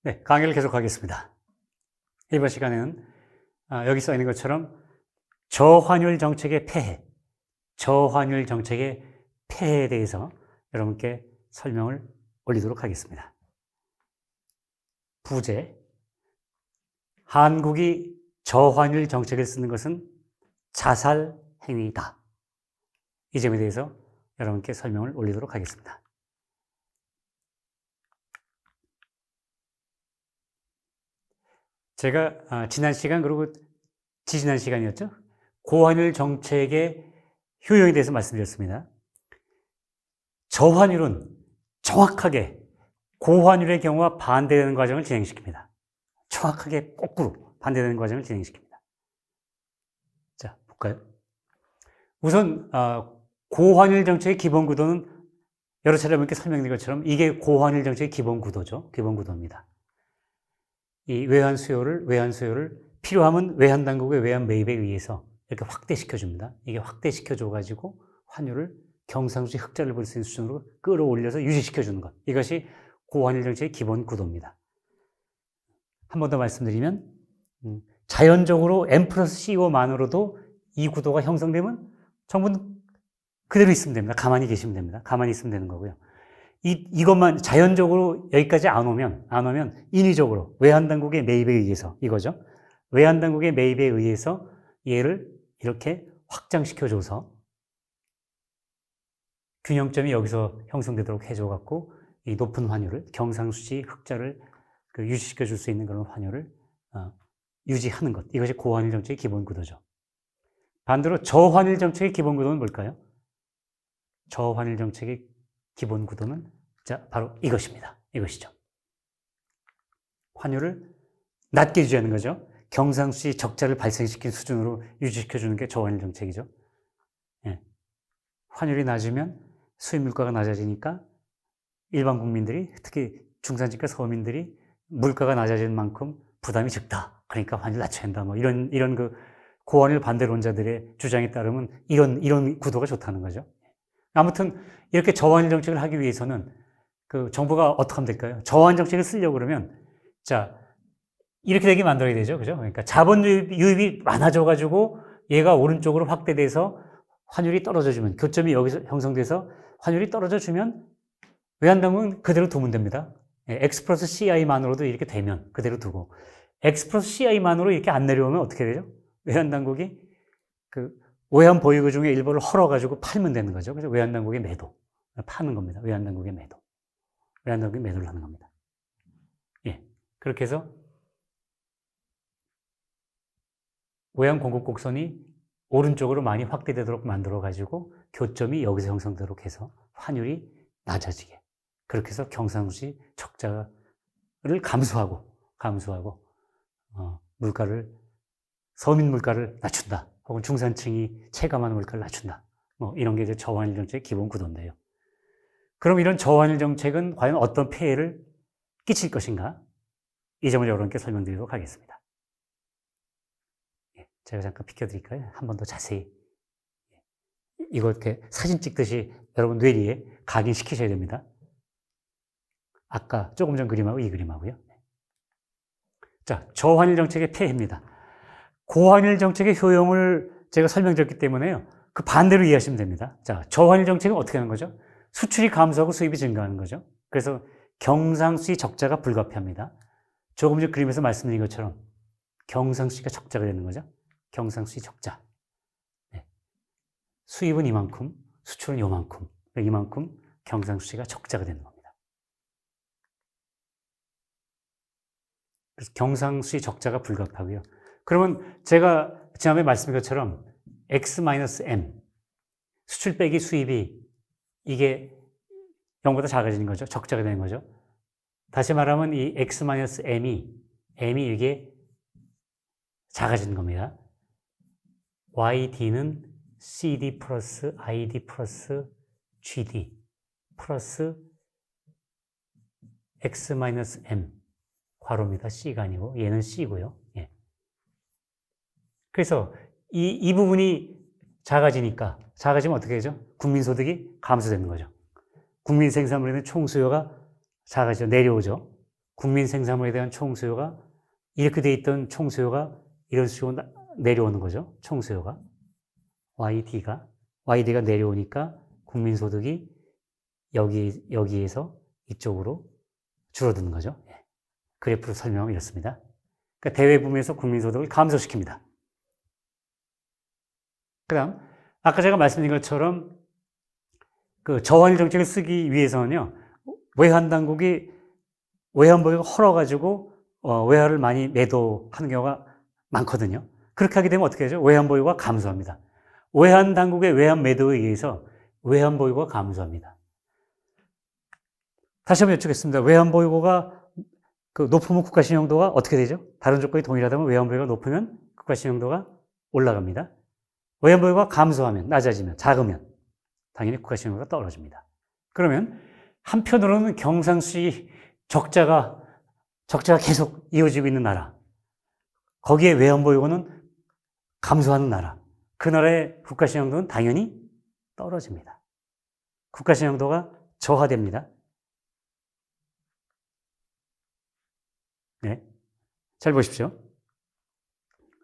네, 강의를 계속하겠습니다. 이번 시간에는 여기 써 있는 것처럼 저환율 정책의 폐해, 저환율 정책의 폐해에 대해서 여러분께 설명을 올리도록 하겠습니다. 부제, 한국이 저환율 정책을 쓰는 것은 자살 행위다. 이 점에 대해서 여러분께 설명을 올리도록 하겠습니다. 제가 지난 시간 그리고 지지난 시간이었죠. 고환율 정책의 효용에 대해서 말씀드렸습니다. 저환율은 정확하게 고환율의 경우와 반대되는 과정을 진행시킵니다. 정확하게 거꾸로 반대되는 과정을 진행시킵니다. 자, 볼까요? 우선 고환율 정책의 기본 구도는 여러 차례 여러분께 설명드린 것처럼 이게 고환율 정책의 기본 구도죠. 기본 구도입니다. 이 외환 수요를 필요하면 외환 당국의 외환 매입에 의해서 이렇게 확대시켜 줍니다. 이게 확대시켜 줘 가지고 환율을 경상수지 흑자를 볼 수 있는 수준으로 끌어올려서 유지시켜 주는 것. 이것이 고환율 정책의 기본 구도입니다. 한 번 더 말씀드리면 자연적으로 M+C5만으로도 이 구도가 형성되면 정부는 그대로 있으면 됩니다. 가만히 계시면 됩니다. 가만히 있으면 되는 거고요. 이것만 자연적으로 여기까지 안 오면 인위적으로 외환당국의 매입에 의해서 이거죠. 외환당국의 매입에 의해서 얘를 이렇게 확장시켜줘서 균형점이 여기서 형성되도록 해줘갖고 이 높은 환율을 경상수지 흑자를 유지시켜줄 수 있는 그런 환율을 유지하는 것. 이것이 고환율 정책의 기본 구도죠. 반대로 저환율 정책의 기본 구도는 뭘까요? 저환율 정책의 기본 구도는 바로 이것입니다. 이것이죠. 환율을 낮게 유지하는 거죠. 경상수지 적자를 발생시킨 수준으로 유지시켜주는 게 저환율 정책이죠. 예. 환율이 낮으면 수입 물가가 낮아지니까 일반 국민들이 특히 중산층과 서민들이 물가가 낮아지는 만큼 부담이 적다. 그러니까 환율 낮춰야 한다. 뭐 이런 그 고환율 반대론자들의 주장에 따르면 이런 구도가 좋다는 거죠. 아무튼 이렇게 저환율 정책을 하기 위해서는 그 정부가 어떻게 하면 될까요? 저환 정책을 쓰려고 그러면 이렇게 되게 만들어야 되죠. 그죠? 그러니까 자본 유입이 많아져가지고 얘가 오른쪽으로 확대돼서 환율이 떨어져주면 교점이 여기서 형성돼서 환율이 떨어져주면 외환당국은 그대로 두면 됩니다. X 플러스 CI만으로도 이렇게 되면 그대로 두고 X 플러스 CI만으로 이렇게 안 내려오면 어떻게 되죠? 외환당국이 외환 보유고 중에 일부를 헐어가지고 팔면 되는 거죠. 그래서 외환당국의 매도. 파는 겁니다. 외환당국의 매도. 외환당국이 매도를 하는 겁니다. 예. 그렇게 해서 외환 공급 곡선이 오른쪽으로 많이 확대되도록 만들어가지고 교점이 여기서 형성되도록 해서 환율이 낮아지게. 그렇게 해서 경상수지 적자를 감수하고 서민 물가를 낮춘다. 혹은 중산층이 체감하는 물가를 낮춘다. 뭐 이런 게 이제 저환율 정책의 기본 구도인데요. 그럼 이런 저환율 정책은 과연 어떤 폐해를 끼칠 것인가? 이 점을 여러분께 설명드리도록 하겠습니다. 제가 잠깐 비켜드릴까요? 한 번 더 자세히. 이거 이렇게 사진 찍듯이 여러분 뇌리에 각인시키셔야 됩니다. 아까 조금 전 그림하고 이 그림하고요. 저환율 정책의 폐해입니다. 고환율 정책의 효용을 제가 설명드렸기 때문에요. 그 반대로 이해하시면 됩니다. 저환율 정책은 어떻게 하는 거죠? 수출이 감소하고 수입이 증가하는 거죠. 그래서 경상수지 적자가 불가피합니다. 조금 전 그림에서 말씀드린 것처럼 경상수지가 적자가 되는 거죠. 경상수지 적자. 네. 수입은 이만큼, 수출은 이만큼 경상수지가 적자가 되는 겁니다. 그래서 경상수지 적자가 불가피하고요. 그러면 제가 지난번에 말씀드린 것처럼 X-M, 수출 빼기 수입이 이게 0보다 작아지는 거죠. 적자가 되는 거죠. 다시 말하면 이 X-M이 이게 작아지는 겁니다. YD는 CD 플러스 ID 플러스 GD 플러스 X-M 괄호입니다. C가 아니고 얘는 C고요. 예. 그래서 이 부분이 작아지면 어떻게 되죠? 국민소득이 감소되는 거죠. 국민 생산물에 대한 총수요가 작아지죠. 내려오죠. 국민 생산물에 대한 총수요가 이렇게 돼 있던 총수요가 이런 식으로 내려오는 거죠. 총수요가. YD가 내려오니까 국민소득이 여기에서 이쪽으로 줄어드는 거죠. 그래프로 설명하면 이렇습니다. 그러니까 대외부문에서 국민소득을 감소시킵니다. 그 다음, 아까 제가 말씀드린 것처럼 그 저환율 정책을 쓰기 위해서는요, 외환당국이 외환보유가 헐어가지고 외화를 많이 매도하는 경우가 많거든요. 그렇게 하게 되면 어떻게 하죠? 외환보유가 감소합니다. 외환당국의 외환 매도에 의해서 외환보유가 감소합니다. 다시 한번 여쭙겠습니다. 외환보유고가 높으면 국가신용도가 어떻게 되죠? 다른 조건이 동일하다면 외환보유가 높으면 국가신용도가 올라갑니다. 외환보유가 감소하면, 낮아지면, 작으면 당연히 국가신용도가 떨어집니다. 그러면 한편으로는 경상수지 적자가 계속 이어지고 있는 나라, 거기에 외환보유고는 감소하는 나라, 그 나라의 국가신용도는 당연히 떨어집니다. 국가신용도가 저하됩니다. 네. 잘 보십시오.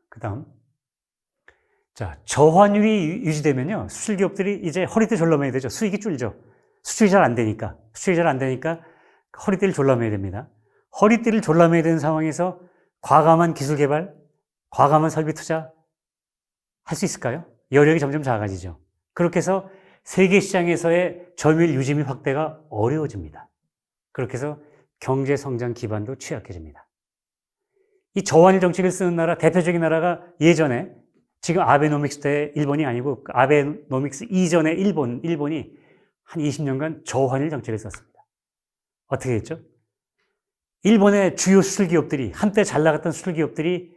그 다음. 자, 저환율이 유지되면요, 수출기업들이 이제 허리띠 졸라매야 되죠. 수익이 줄죠. 수출이 잘 안 되니까 허리띠를 졸라매야 됩니다. 허리띠를 졸라매야 되는 상황에서 과감한 기술 개발, 과감한 설비 투자 할 수 있을까요? 여력이 점점 작아지죠. 그렇게 해서 세계 시장에서의 점유율 유지 및 확대가 어려워집니다. 그렇게 해서 경제 성장 기반도 취약해집니다. 이 저환율 정책을 쓰는 나라, 대표적인 나라가 예전에 지금 아베노믹스 때 일본이 아니고 아베노믹스 이전에 일본이 한 20년간 저환율 정책을 썼습니다. 어떻게 했죠? 일본의 주요 수출 기업들이, 한때 잘 나갔던 수출 기업들이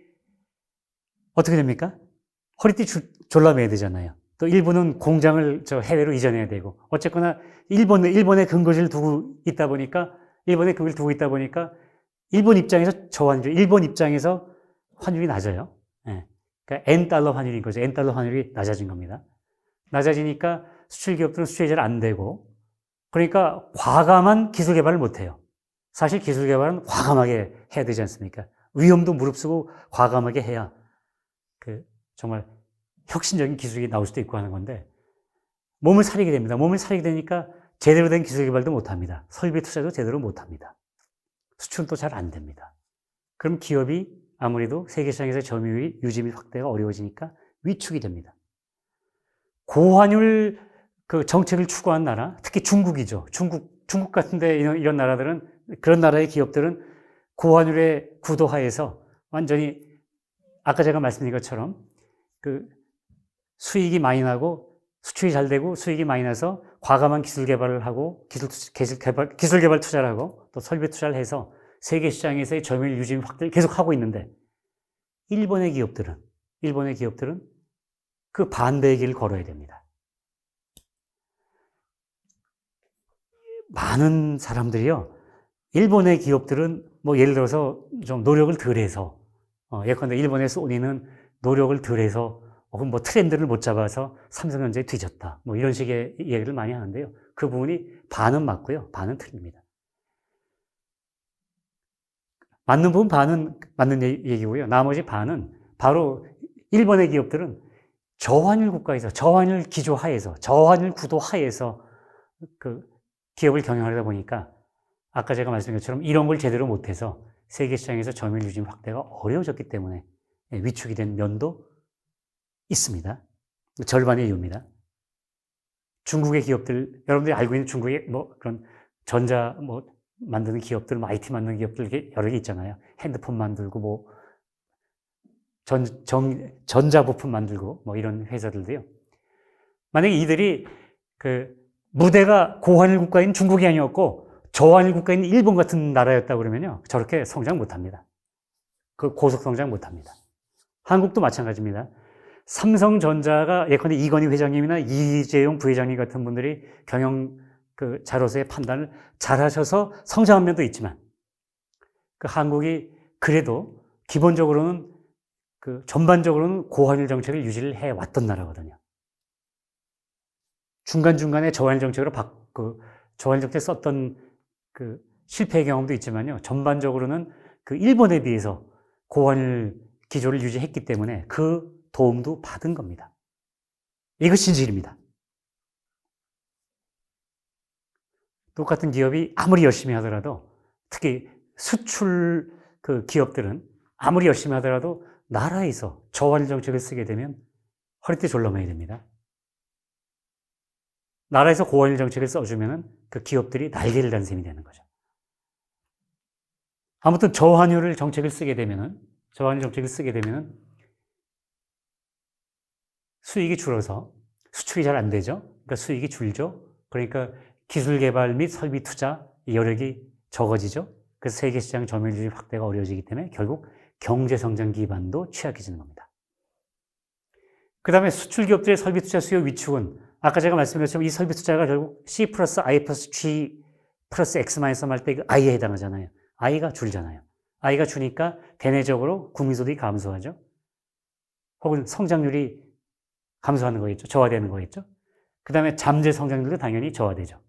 어떻게 됩니까? 허리띠 졸라매야 되잖아요. 또 일본은 공장을 해외로 이전해야 되고, 어쨌거나 일본에 근거지를 두고 있다 보니까 일본 입장에서 저환율, 일본 입장에서 환율이 낮아요. 네. 그러니까 N달러 환율인 거죠. N달러 환율이 낮아진 겁니다. 낮아지니까 수출 기업들은 수출이 잘 안 되고, 그러니까 과감한 기술 개발을 못 해요. 사실 기술 개발은 과감하게 해야 되지 않습니까? 위험도 무릅쓰고 과감하게 해야 정말 혁신적인 기술이 나올 수도 있고 하는 건데, 몸을 사리게 됩니다. 몸을 사리게 되니까 제대로 된 기술 개발도 못 합니다. 설비 투자도 제대로 못 합니다. 수출은 또 잘 안 됩니다. 그럼 기업이 아무래도 세계 시장에서 점유율 유지 및 확대가 어려워지니까 위축이 됩니다. 고환율 정책을 추구한 나라, 특히 중국이죠. 중국 같은데 이런 나라들은, 그런 나라의 기업들은 고환율의 구도하에서 완전히 아까 제가 말씀드린 것처럼 수익이 많이 나고 수출이 잘 되고 수익이 많이 나서 과감한 기술 개발을 하고 기술 개발 투자를 하고 또 설비 투자를 해서 세계 시장에서의 점유율 유지 확대를 계속 하고 있는데, 일본의 기업들은 그 반대의 길을 걸어야 됩니다. 많은 사람들이요, 일본의 기업들은 예를 들어서 좀 노력을 덜해서, 예컨대 일본의 소니는 노력을 덜해서 혹은 트렌드를 못 잡아서 삼성전자에 뒤졌다, 이런 식의 얘기를 많이 하는데요. 그 부분이 반은 맞고요, 반은 틀립니다. 맞는 부분 반은 맞는 얘기고요. 나머지 반은 바로 일본의 기업들은 저환율 국가에서, 저환율 기조 하에서, 저환율 구도 하에서 기업을 경영하다 보니까 아까 제가 말씀드린 것처럼 이런 걸 제대로 못해서 세계 시장에서 점유율 유지 확대가 어려워졌기 때문에 위축이 된 면도 있습니다. 절반의 이유입니다. 중국의 기업들, 여러분들이 알고 있는 중국의 그런 전자 만드는 기업들, IT 만드는 기업들 여러 개 있잖아요. 핸드폰 만들고 전자부품 만들고 이런 회사들도요. 만약에 이들이 무대가 고환율 국가인 중국이 아니었고 저환율 국가인 일본 같은 나라였다 그러면요, 저렇게 성장 못합니다. 고속 성장 못합니다. 한국도 마찬가지입니다. 삼성전자가 예컨대 이건희 회장님이나 이재용 부회장님 같은 분들이 경영 자로서의 판단을 잘하셔서 성장한 면도 있지만, 한국이 그래도 기본적으로는 전반적으로는 고환율 정책을 유지를 해왔던 나라거든요. 중간중간에 저환율 정책으로 저환율 정책 썼던 실패의 경험도 있지만요. 전반적으로는 그 일본에 비해서 고환율 기조를 유지했기 때문에 그 도움도 받은 겁니다. 이것이 진실입니다. 똑같은 기업이 아무리 열심히 하더라도, 특히 수출 그 기업들은 아무리 열심히 하더라도 나라에서 저환율 정책을 쓰게 되면 허리띠 졸라매야 됩니다. 나라에서 고환율 정책을 써주면 그 기업들이 날개를 단 셈이 되는 거죠. 아무튼 저환율 정책을 쓰게 되면은 수익이 줄어서 수출이 잘 안 되죠. 그러니까 수익이 줄죠. 그러니까 기술 개발 및 설비 투자 여력이 적어지죠. 그래서 세계 시장 점유율 확대가 어려워지기 때문에 결국 경제 성장 기반도 취약해지는 겁니다. 그 다음에 수출 기업들의 설비 투자 수요 위축은 아까 제가 말씀드린 것처럼 이 설비 투자가 결국 C 플러스 I 플러스 G 플러스 X 마이너스 할 때 그 I에 해당하잖아요. I가 줄잖아요. I가 주니까 대내적으로 국민소득이 감소하죠. 혹은 성장률이 감소하는 거겠죠. 저하되는 거겠죠. 그 다음에 잠재 성장률도 당연히 저하되죠.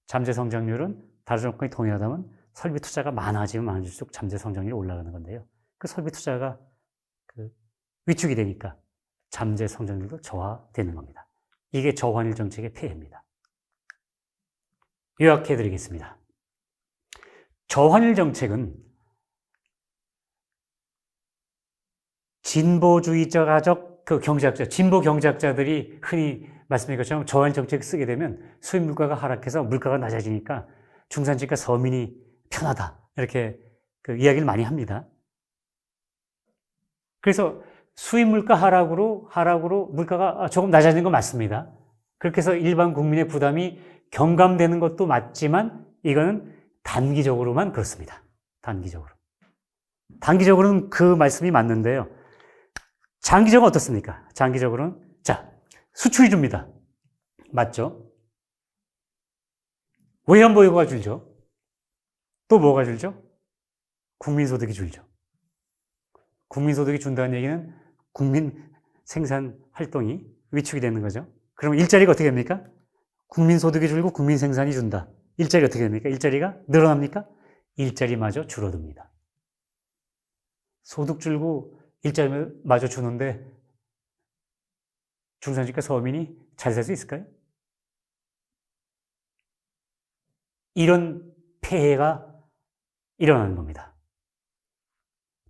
잠재 성장률은 다른 조건이 동일하다면 설비 투자가 많아지면 많아질수록 잠재 성장률이 올라가는 건데요. 그 설비 투자가 위축이 되니까 잠재 성장률도 저하되는 겁니다. 이게 저환율 정책의 폐해입니다. 요약해 드리겠습니다. 저환율 정책은 진보주의자적 경제학자, 진보 경제학자들이 흔히 말씀드린 것처럼 저환율 정책을 쓰게 되면 수입 물가가 하락해서 물가가 낮아지니까 중산층과 서민이 편하다. 이렇게 이야기를 많이 합니다. 그래서 수입 물가 하락으로 물가가 조금 낮아지는 건 맞습니다. 그렇게 해서 일반 국민의 부담이 경감되는 것도 맞지만 이거는 단기적으로만 그렇습니다. 단기적으로는 그 말씀이 맞는데요. 장기적으로 어떻습니까? 장기적으로는 수출이 줍니다. 맞죠? 외환 보유고가 줄죠. 또 뭐가 줄죠? 국민소득이 줄죠. 국민소득이 준다는 얘기는 국민 생산 활동이 위축이 되는 거죠. 그러면 일자리가 어떻게 됩니까? 국민소득이 줄고 국민 생산이 준다. 일자리 어떻게 됩니까? 일자리가 늘어납니까? 일자리마저 줄어듭니다. 소득 줄고 일자리마저 주는데 중산층과 서민이 잘 살 수 있을까요? 이런 폐해가 일어나는 겁니다.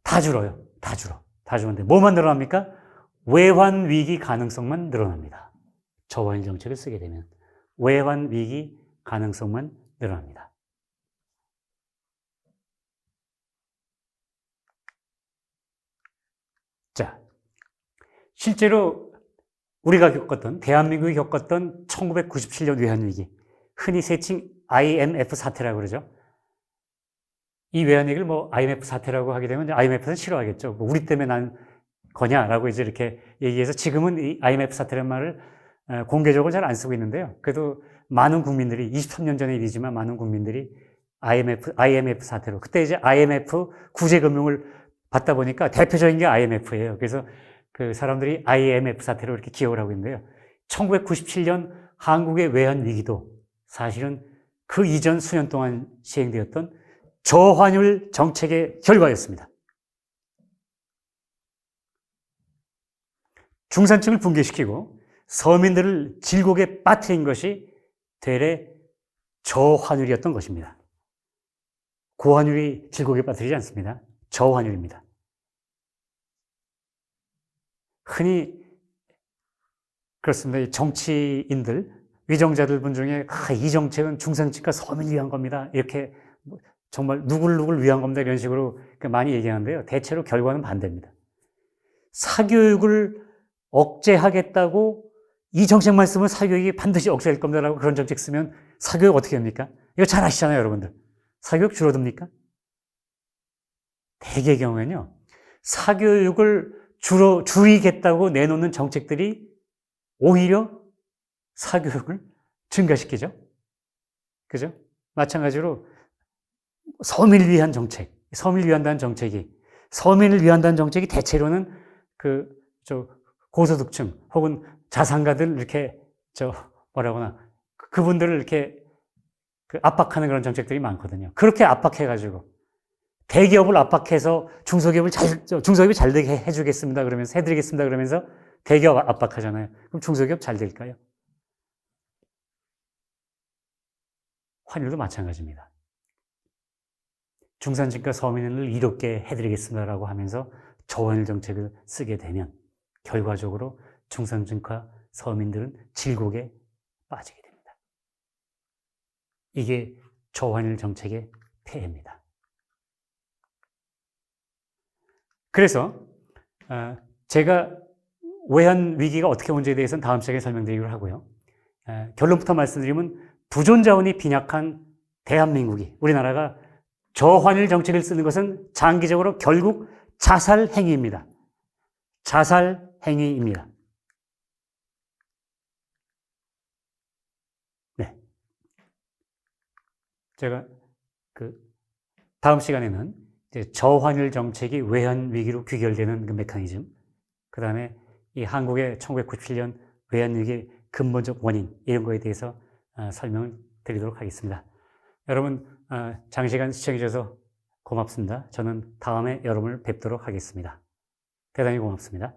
다 줄어요. 다 줄었는데 뭐만 늘어납니까? 외환 위기 가능성만 늘어납니다. 저환율 정책을 쓰게 되면 외환 위기 가능성만 늘어납니다. 실제로 우리가 대한민국이 겪었던 1997년 외환위기, 흔히 세칭 IMF 사태라고 그러죠. 이 외환위기를 IMF 사태라고 하게 되면 IMF는 싫어하겠죠. 우리 때문에 난 거냐라고 이제 이렇게 얘기해서 지금은 이 IMF 사태라는 말을 공개적으로 잘 안 쓰고 있는데요. 그래도 많은 국민들이 23년 전의 일이지만 많은 국민들이 IMF 사태로 그때 이제 IMF 구제금융을 받다 보니까 대표적인 게 IMF예요. 그래서 그 사람들이 IMF 사태로 이렇게 기억을 하고 있는데요. 1997년 한국의 외환 위기도 사실은 그 이전 수년 동안 시행되었던 저환율 정책의 결과였습니다. 중산층을 붕괴시키고 서민들을 질곡에 빠뜨린 것이 되레 저환율이었던 것입니다. 고환율이 질곡에 빠뜨리지 않습니다. 저환율입니다. 흔히 그렇습니다. 정치인들, 위정자들 분 중에 이 정책은 중산층과 서민을 위한 겁니다. 이렇게 정말 누굴 위한 겁니다. 이런 식으로 많이 얘기하는데요. 대체로 결과는 반대입니다. 사교육을 억제하겠다고 이 정책만 쓰면 사교육이 반드시 억제될 겁니다라고 그런 정책 쓰면 사교육 어떻게 됩니까? 이거 잘 아시잖아요, 여러분들. 사교육 줄어듭니까? 대개의 경우에는요, 사교육을 줄이겠다고 내놓는 정책들이 오히려 사교육을 증가시키죠. 그죠? 마찬가지로 서민을 위한 정책, 서민을 위한다는 정책이 대체로는 고소득층 혹은 자산가들 이렇게 그분들을 이렇게 그 압박하는 그런 정책들이 많거든요. 그렇게 압박해가지고 대기업을 압박해서 중소기업이 잘 되게 해주겠습니다. 그러면서 해드리겠습니다. 그러면서 대기업 압박하잖아요. 그럼 중소기업 잘 될까요? 환율도 마찬가지입니다. 중산층과 서민을 이롭게 해드리겠습니다라고 하면서 저환율 정책을 쓰게 되면 결과적으로 중산층과 서민들은 질곡에 빠지게 됩니다. 이게 저환율 정책의 폐해입니다. 그래서 제가 외환 위기가 어떻게 온지에 대해서는 다음 시간에 설명드리기로 하고요. 결론부터 말씀드리면 부존자원이 빈약한 대한민국이, 우리나라가 저환율 정책을 쓰는 것은 장기적으로 결국 자살 행위입니다. 자살 행위입니다. 네. 제가 다음 시간에는 이제 저환율 정책이 외환 위기로 귀결되는 그 메커니즘, 그 다음에 이 한국의 1997년 외환 위기의 근본적 원인, 이런 거에 대해서 설명을 드리도록 하겠습니다. 여러분, 장시간 시청해 주셔서 고맙습니다. 저는 다음에 여러분을 뵙도록 하겠습니다. 대단히 고맙습니다.